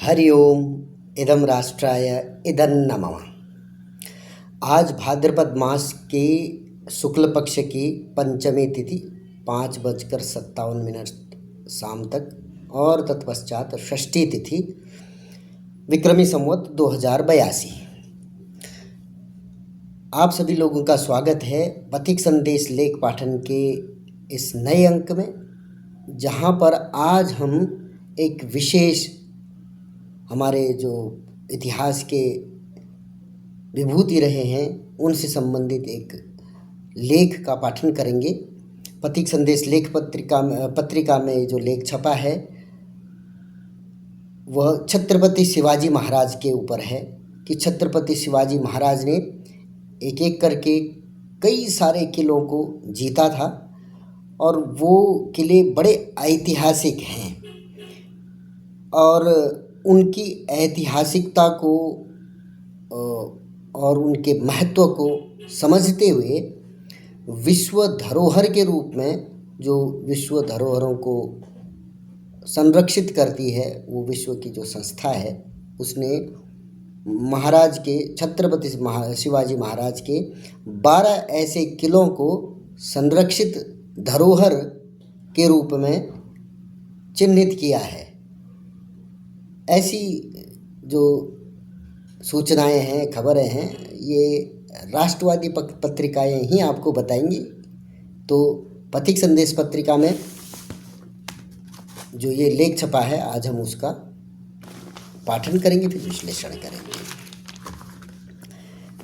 हरि ओम। इदं राष्ट्राय इदन्नमः। आज भाद्रपद मास के शुक्ल पक्ष की पंचमी तिथि 5:57 शाम तक और तत्पश्चात षष्ठी तिथि विक्रमी संवत 2082। आप सभी लोगों का स्वागत है पथिक संदेश लेख पाठन के इस नए अंक में, जहाँ पर आज हम एक विशेष हमारे जो इतिहास के विभूति रहे हैं उनसे संबंधित एक लेख का पाठन करेंगे। पथिक संदेश लेख पत्रिका में जो लेख छपा है वह छत्रपति शिवाजी महाराज के ऊपर है कि छत्रपति शिवाजी महाराज ने एक एक करके कई सारे किलों को जीता था और वो किले बड़े ऐतिहासिक हैं और उनकी ऐतिहासिकता को और उनके महत्व को समझते हुए विश्व धरोहर के रूप में जो विश्व धरोहरों को संरक्षित करती है वो विश्व की जो संस्था है उसने महाराज के छत्रपति शिवाजी महाराज के 12 ऐसे किलों को संरक्षित धरोहर के रूप में चिन्हित किया है। ऐसी जो सूचनाएं हैं, खबरें हैं, ये राष्ट्रवादी पत्रिकाएं ही आपको बताएंगी। तो पथिक संदेश पत्रिका में जो ये लेख छपा है आज हम उसका पाठन करेंगे, फिर विश्लेषण करेंगे।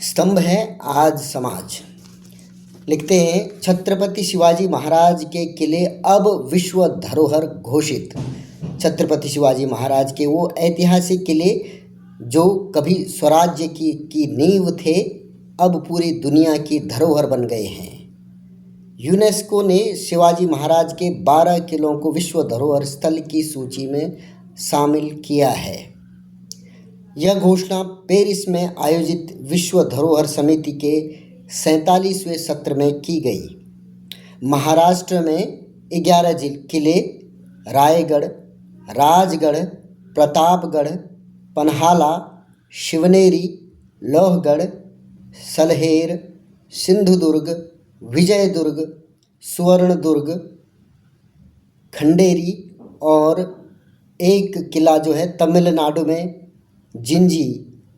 स्तंभ है आज समाज। लिखते हैं, छत्रपति शिवाजी महाराज के किले अब विश्व धरोहर घोषित। छत्रपति शिवाजी महाराज के वो ऐतिहासिक किले जो कभी स्वराज्य की नींव थे अब पूरी दुनिया की धरोहर बन गए हैं। यूनेस्को ने शिवाजी महाराज के 12 किलों को विश्व धरोहर स्थल की सूची में शामिल किया है। यह घोषणा पेरिस में आयोजित विश्व धरोहर समिति के 47वें सत्र में की गई। महाराष्ट्र में 11 किले रायगढ़, राजगढ़, प्रतापगढ़, पन्हाला, शिवनेरी, लोहगढ़, सलहेर, सिंधुदुर्ग, विजयदुर्ग, सुवर्णदुर्ग, खंडेरी और एक किला जो है तमिलनाडु में जिंजी,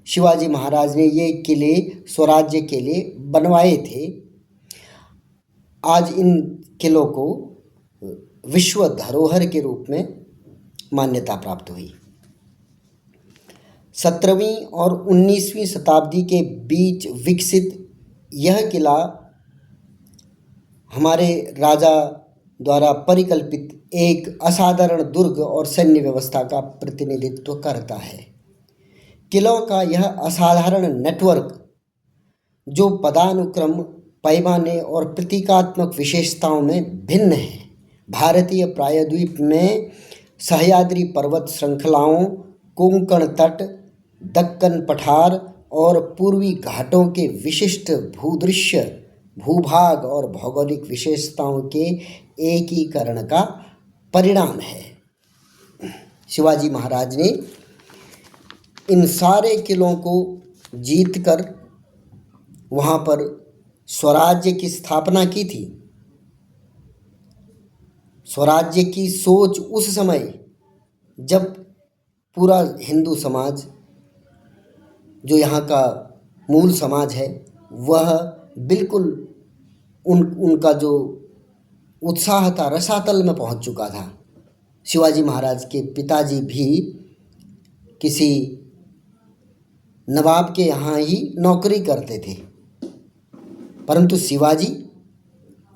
शिवाजी महाराज ने ये किले स्वराज्य के लिए बनवाए थे। आज इन किलों को विश्व धरोहर के रूप में मान्यता प्राप्त हुई। 17वीं और 19वीं शताब्दी के बीच विकसित यह किला हमारे राजा द्वारा परिकल्पित एक असाधारण दुर्ग और सैन्य व्यवस्था का प्रतिनिधित्व करता है। किलों का यह असाधारण नेटवर्क जो पदानुक्रम, पैमाने और प्रतीकात्मक विशेषताओं में भिन्न है, भारतीय प्रायद्वीप में सह्याद्री पर्वत श्रृंखलाओं, कोंकण तट, दक्कन पठार और पूर्वी घाटों के विशिष्ट भूदृश्य, भूभाग और भौगोलिक विशेषताओं के एकीकरण का परिणाम है। शिवाजी महाराज ने इन सारे किलों को जीतकर वहाँ पर स्वराज्य की स्थापना की थी। स्वराज्य की सोच उस समय जब पूरा हिंदू समाज जो यहाँ का मूल समाज है वह बिल्कुल उनका जो उत्साह था रसातल में पहुँच चुका था। शिवाजी महाराज के पिताजी भी किसी नवाब के यहाँ ही नौकरी करते थे, परंतु शिवाजी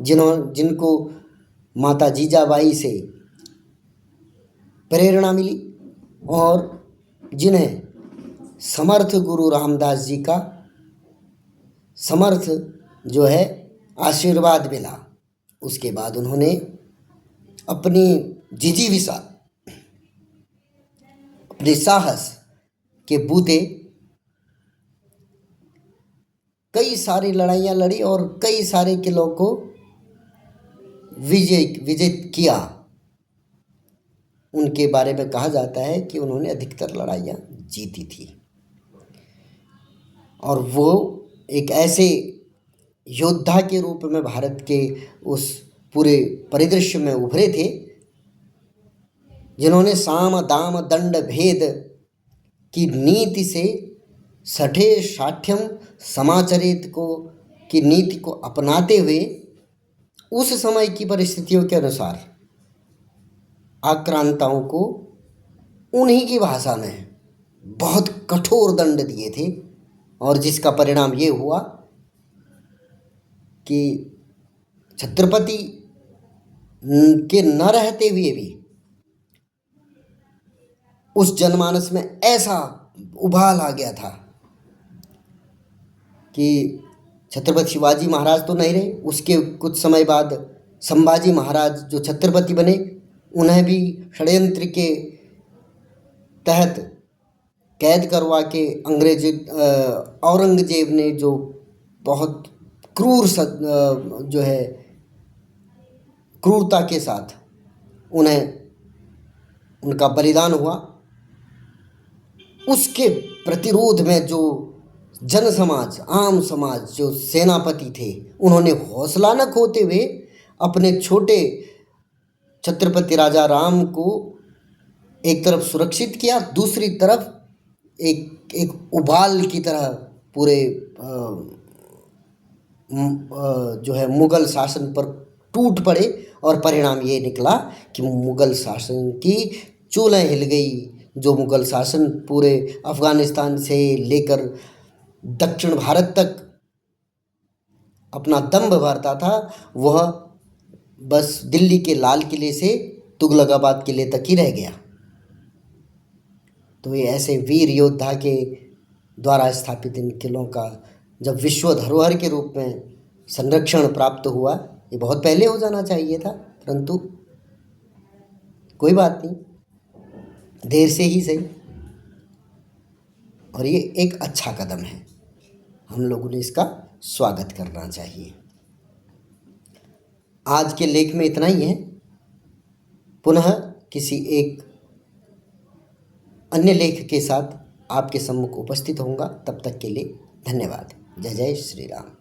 जिनको माता जीजाबाई से प्रेरणा मिली और जिन्हें समर्थ गुरु रामदास जी का समर्थ जो है आशीर्वाद मिला, उसके बाद उन्होंने अपनी जिजीविषा, अपने साहस के बूते कई सारी लड़ाइयाँ लड़ी और कई सारे किलों को विजित किया। उनके बारे में कहा जाता है कि उन्होंने अधिकतर लड़ाइयाँ जीती थी और वो एक ऐसे योद्धा के रूप में भारत के उस पूरे परिदृश्य में उभरे थे जिन्होंने साम दाम दंड भेद की नीति से सठे साठ्यम समाचरित को की नीति को अपनाते हुए उस समय की परिस्थितियों के अनुसार आक्रांताओं को उन्हीं की भाषा में बहुत कठोर दंड दिए थे और जिसका परिणाम ये हुआ कि छत्रपति के न रहते हुए भी उस जनमानस में ऐसा उबाल आ गया था कि छत्रपति शिवाजी महाराज तो नहीं रहे, उसके कुछ समय बाद संभाजी महाराज जो छत्रपति बने उन्हें भी षड्यंत्र के तहत कैद करवा के औरंगजेब ने जो बहुत क्रूर जो है क्रूरता के साथ उनका बलिदान हुआ, उसके प्रतिरोध में जो जन समाज आम समाज जो सेनापति थे उन्होंने हौसला न खोते हुए अपने छोटे छत्रपति राजा राम को एक तरफ सुरक्षित किया, दूसरी तरफ एक उबाल की तरह पूरे जो है मुग़ल शासन पर टूट पड़े और परिणाम ये निकला कि मुग़ल शासन की चूलें हिल गई। जो मुग़ल शासन पूरे अफ़गानिस्तान से लेकर दक्षिण भारत तक अपना दंभ भरता था वह बस दिल्ली के लाल किले से तुगलकाबाद किले तक ही रह गया। तो ये ऐसे वीर योद्धा के द्वारा स्थापित इन किलों का जब विश्व धरोहर के रूप में संरक्षण प्राप्त हुआ, ये बहुत पहले हो जाना चाहिए था, परंतु कोई बात नहीं, देर से ही सही। और ये एक अच्छा कदम है, हम लोगों ने इसका स्वागत करना चाहिए। आज के लेख में इतना ही है, पुनः किसी एक अन्य लेख के साथ आपके सम्मुख उपस्थित होऊंगा। तब तक के लिए धन्यवाद। जय जय श्री राम।